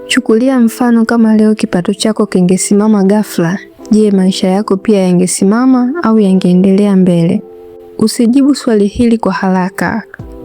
Chukulia mfano kama leo kipato chako kingesimama ghafla. Je, maisha yako pia yangesimama au yangeendelea mbele? Usijibu swali hili kwa haraka,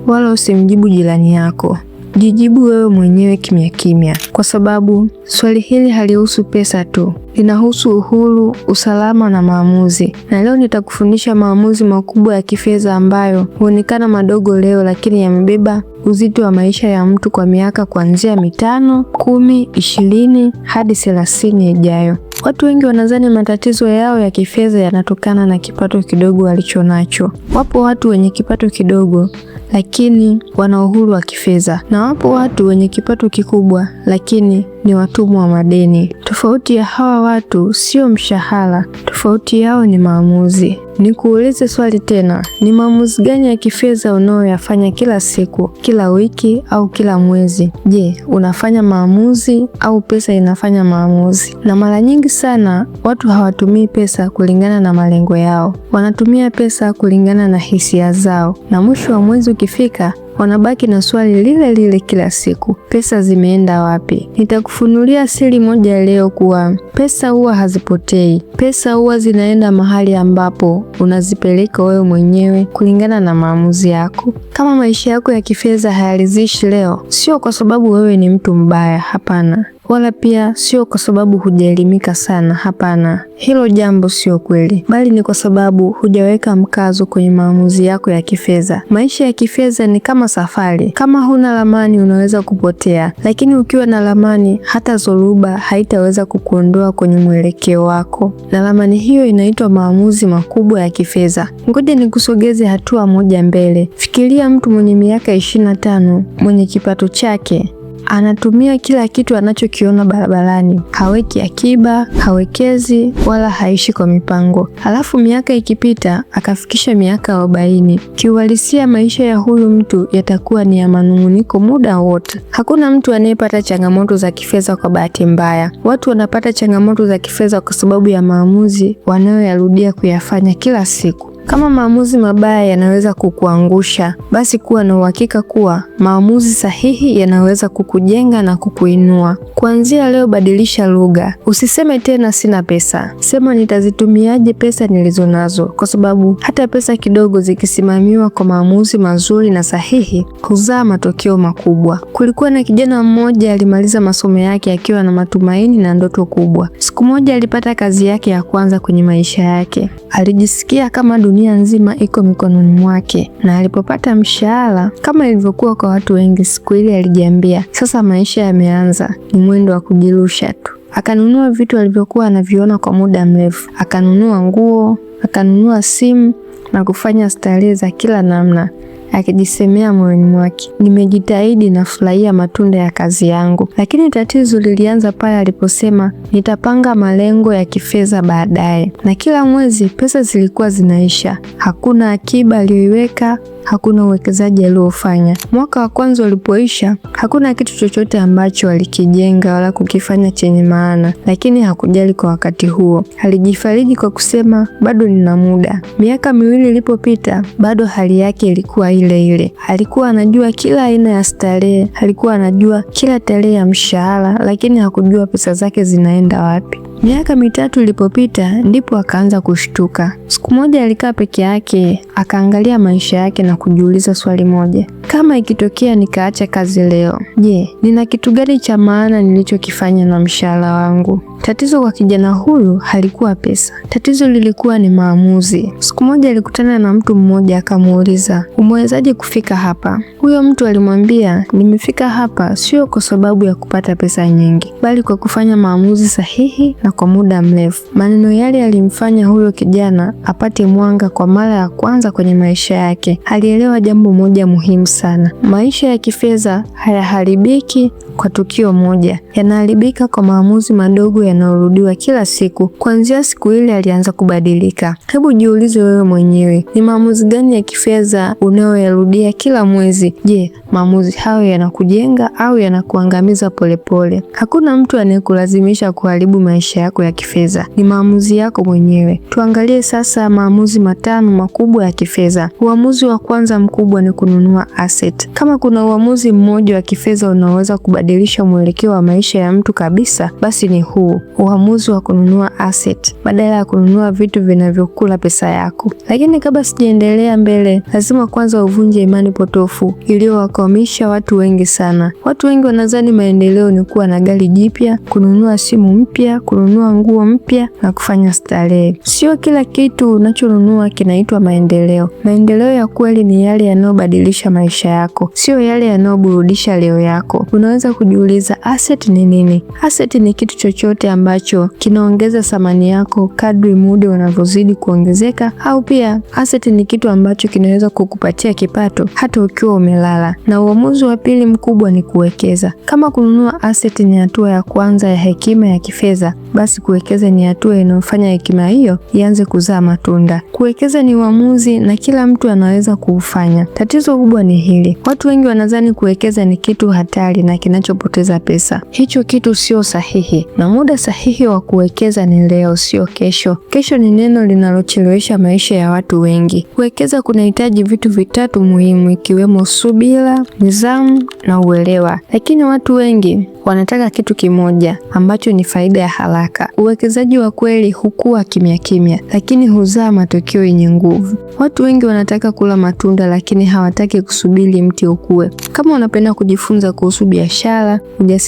wala usimjibu jirani yako. Jijibu wewe mwenyewe kimya kimya, kwa sababu swali hili halihusu pesa tu, linahusu uhuru, usalama na maamuzi. Na leo nitakufundisha maamuzi makubwa ya kifedha ambayo huonekana madogo leo, lakini yamebeba uzito wa maisha ya mtu kwa miaka kuanzia 5, 10, 20 hadi 30 ijayo. Watu wengi wanadhani matatizo yao ya kifedha yanatokana na kipato kidogo walichonacho. Wapo watu wenye kipato kidogo lakini wana uhuru wa kifedha, na wapo watu wenye kipato kikubwa lakini ni watumwa wa madeni. Tofauti ya hawa watu sio mshahara, tofauti yao ni maamuzi. Nikuulize swali tena, ni maamuzi gani ya kifedha unayoyafanya kila siku, kila wiki au kila mwezi? Je, unafanya maamuzi au pesa inafanya maamuzi? Na mara nyingi sana watu hawatumii pesa kulingana na malengo yao, wanatumia pesa kulingana na hisia zao, na mwisho wa mwezi ukifika wanabaki na swali lile lile kila siku: pesa zimeenda wapi? Nitakufunulia siri moja leo kuwa pesa huwa hazipotei. Pesa huwa zinaenda mahali ambapo unazipeleka wewe mwenyewe kulingana na maamuzi yako. Kama maisha yako ya kifedha hayaridhishi leo, sio kwa sababu wewe ni mtu mbaya, hapana. Wala pia sio kwa sababu hujaelimika sana, hapana. Hilo jambo sio kweli, bali ni kwa sababu hujaweka mkazo kwenye maamuzi yako ya kifedha. Maisha ya kifedha ni kama safari. Kama huna ramani unaweza kupotea, lakini ukiwa na ramani hata dhoruba haitaweza kukuondoa kwenye mwelekeo wako. Na ramani hiyo inaitwa maamuzi makubwa ya kifedha. Ngoja nikusogeze hatua moja mbele. Fikiria mtu mwenye miaka 25, mwenye kipato chake, anatumia kila kitu anachokiona barabarani. Haweki akiba, hawekezi, wala haishi kwa mipango. Halafu miaka ikipita, akafikisha miaka 40. Kiuhalisia maisha ya huyu mtu yatakuwa ni ya manung'uniko muda wote. Hakuna mtu anayepata changamoto za kifedha kwa bahati mbaya. Watu wanapata changamoto za kifedha kwa sababu ya maamuzi wanayoyarudia kuyafanya kila siku. Kama maamuzi mabaya yanaweza kukuangusha, basi kuwa na uhakika kuwa maamuzi sahihi yanaweza kukujenga na kukuinua. Kuanzia leo badilisha lugha. Usiseme tena sina pesa. Sema nitazitumiaje pesa nilizonazo, kwa sababu hata pesa kidogo zikisimamiwa kwa maamuzi mazuri na sahihi huzaa matokeo makubwa. Kulikuwa na kijana mmoja alimaliza masomo yake akiwa na matumaini na ndoto kubwa. Siku moja alipata kazi yake ya kwanza kwenye maisha yake. Alijisikia kama dunia nzima iko mikononi mwake, na alipopata mshahara, kama ilivyokuwa kwa watu wengi siku ile, alijiambia sasa maisha yameanza, ni mwendo wa kujirusha tu. Akanunua vitu alivyokuwa anaviona kwa muda mrefu. Akanunua nguo, akanunua simu na kufanya starehe za kila namna, akijisemea moyoni mwake, nimejitahidi na furahia matunda ya kazi yangu. Lakini tatizo lilianza pale aliposema nitapanga malengo ya kifedha baadaye. Na kila mwezi pesa zilikuwa zinaisha. Hakuna akiba aliyoiweka, hakuna uwekezaji aliofanya. Mwaka wa kwanza ulipoisha, hakuna kitu chochote ambacho alikijenga wala kukifanya chenye maana, lakini hakujali kwa wakati huo. Alijifariji kwa kusema bado nina muda. Miaka 2 ilipopita, bado hali yake ilikuwa ile ile. Alikuwa anajua kila aina ya starehe, alikuwa anajua kila tarehe ya mshahara, lakini hakujua pesa zake zinaenda wapi. Miaka 3 ilipopita ndipo akaanza kushtuka. Siku moja alikaa peke yake, akaangalia maisha yake na kujiuliza swali moja: kama ikitokea nikaacha kazi leo, je, nina kitu gani cha maana nilichokifanya na mshahara wangu? Tatizo kwa kijana huyu halikuwa pesa. Tatizo lilikuwa ni maamuzi. Siku moja alikutana na mtu mmoja akamuuliza, umewezaje kufika hapa? Huyo mtu alimwambia, nimefika hapa sio kwa sababu ya kupata pesa nyingi, bali kwa kufanya maamuzi sahihi na kwa muda mrefu. Maneno yale yalimfanya huyo kijana apate mwanga kwa mara ya kwanza kwenye maisha yake. Alielewa jambo moja muhimu sana: maisha ya kifedha hayaharibiki kwa tukio moja, yanaharibika kwa maamuzi madogo yanayorudiwa kila siku. Kuanzia siku ile alianza kubadilika. Hebu jiulize wewe mwenyewe, ni maamuzi gani ya kifedha unayoyarudia kila mwezi? Je, maamuzi hayo yanakujenga au yanakuangamiza polepole? Hakuna mtu anayekulazimisha kuharibu maisha yako ya kifedha, ni maamuzi yako mwenyewe. Tuangalie sasa maamuzi 5 makubwa ya kifedha. Uamuzi wa kwanza mkubwa ni kununua asset. Kama kuna uamuzi mmoja wa kifedha unaoweza kubadilisha mwelekeo wa maisha ya mtu kabisa, basi ni huu, uamuzi wa kununua asset badala ya kununua vitu vinavyokula pesa yako. Lakini kabla sijaendelea mbele, lazima kwanza uvunje imani potofu iliyowakwamisha watu wengi sana. Watu wengi wanadhani maendeleo ni kuwa na gari jipya, kununua simu mpya, kununua nguo mpya na kufanya starehe. Sio kila kitu unachonunua kinaitwa maendeleo. Maendeleo ya kweli ni yale yanayobadilisha maisha yako, sio yale yanayoburudisha leo yako. Unaweza kujiuliza, asset ni nini? Asset ni kitu chochote ambacho kinaongeza thamani yako kadri muda unavyozidi kuongezeka, au pia asset ni kitu ambacho kinaweza kukupatia kipato hata ukiwa umelala. Na uamuzi wa pili mkubwa ni kuwekeza. Kama kununua asset ni hatua ya kwanza ya hekima ya kifedha, basi kuwekeza ni hatua inayofanya hekima hiyo ianze kuzaa matunda. Kuwekeza ni uamuzi na kila mtu anaweza kuufanya. Tatizo kubwa ni hili: watu wengi wanadhani kuwekeza ni kitu hatari na kinachopoteza pesa. Hicho kitu sio sahihi, na muda sahihi wa kuwekeza ni leo, sio kesho. Kesho ni neno linalochelewesha maisha ya watu wengi. Kuwekeza kunahitaji vitu vitatu muhimu, ikiwemo subira, nidhamu na uelewa. Lakini watu wengi wanataka kitu kimoja ambacho ni faida ya haraka. Uwekezaji wa kweli hukua kimya kimya, lakini huzaa matokeo yenye nguvu. Watu wengi wanataka kula matunda, lakini hawataki kusubiri mti ukue. Kama unapenda kujifunza kuhusu biashara,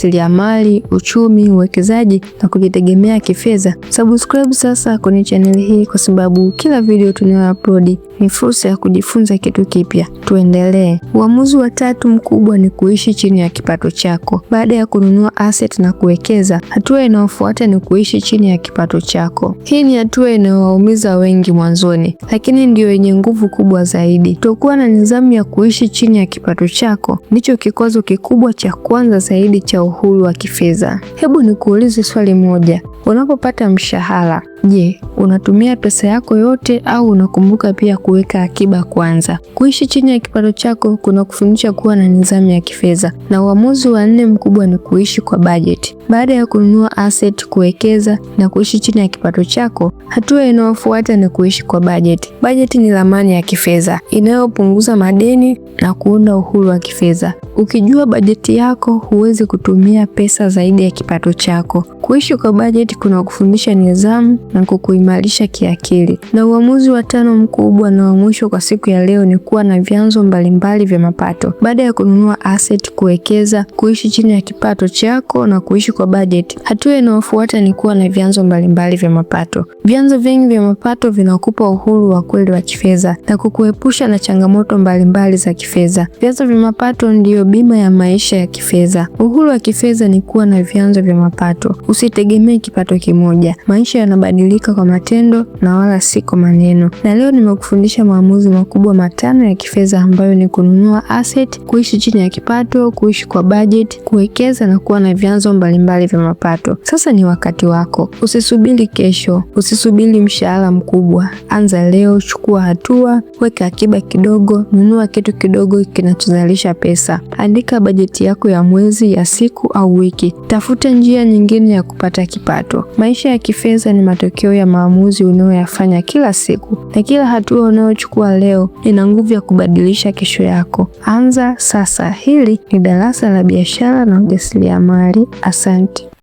ujasiriamali, uchumi, uwekezaji na kujitegemea kifedha, subscribe sasa kwenye channel hii, kwa sababu kila video tunayoupload ni fursa ya kujifunza kitu kipya. Tuendelee. Uamuzi wa tatu mkubwa ni kuishi chini ya kipato chako. Baada ya kununua asset na kuwekeza, hatua inayofuata ni kuishi chini ya kipato chako. Hii ni hatua inayowaumiza wengi mwanzoni, lakini ndio yenye nguvu kubwa zaidi. Kutokuwa na nidhamu ya kuishi chini ya kipato chako ndicho kikwazo kikubwa cha kwanza zaidi cha uhuru wa kifedha. Hebu nikuulize swali moja. Unapopata mshahara, je, unatumia pesa yako yote au unakumbuka pia kuweka akiba kwanza? Kuishi chini ya kipato chako kuna kufundisha kuwa na nidhamu ya kifedha. Na uamuzi wa nne mkubwa ni kuishi kwa budget. Baada ya kununua asset, kuwekeza na kuishi chini ya kipato chako, hatua inayofuata ni kuishi kwa budget. Budget ni ramani ya kifedha inayopunguza madeni na kuunda uhuru wa kifedha. Ukijua bajeti yako, huwezi kutumia pesa zaidi ya kipato chako. Kuishi kwa budget kuna kufundisha nidhamu na kukuimarisha kiakili. Na uamuzi wa tano mkubwa na wa mwisho kwa siku ya leo ni kuwa na vyanzo mbalimbali vya mapato. Baada ya kununua asset, kuwekeza, kuishi chini ya kipato chako na kuishi kwa budget, hatua inayofuata ni kuwa na vyanzo mbalimbali vya mapato. Vyanzo vingi vya mapato vinakupa uhuru wa kweli wa kifedha na kukuepusha na changamoto mbalimbali za kifedha. Vyanzo vya mapato ndiyo bima ya maisha ya kifedha. Uhuru wa kifedha ni kuwa na vyanzo vya mapato. Usitegemee kipato kimoja. Maisha yanabadilika kwa matendo na wala si kwa maneno. Na leo nimekufundisha maamuzi makubwa matano ya kifedha ambayo ni kununua asset, kuishi chini ya kipato, kuishi kwa budget, kuwekeza na kuwa na vyanzo mbalimbali vya mapato. Sasa ni wakati wako. Usisubiri kesho, usisubiri mshahara mkubwa. Anza leo, chukua hatua, weka akiba kidogo, nunua kitu kidogo kinachozalisha pesa. Andika bajeti yako ya mwezi, ya siku au wiki. Tafuta njia nyingine ya kupata kipato. Maisha ya kifedha ni matokeo ya maamuzi unayoyafanya kila siku, na kila hatua unayochukua leo ina nguvu ya kubadilisha kesho yako. Anza sasa. Hili ni darasa la biashara na ujasiriamali. Asante.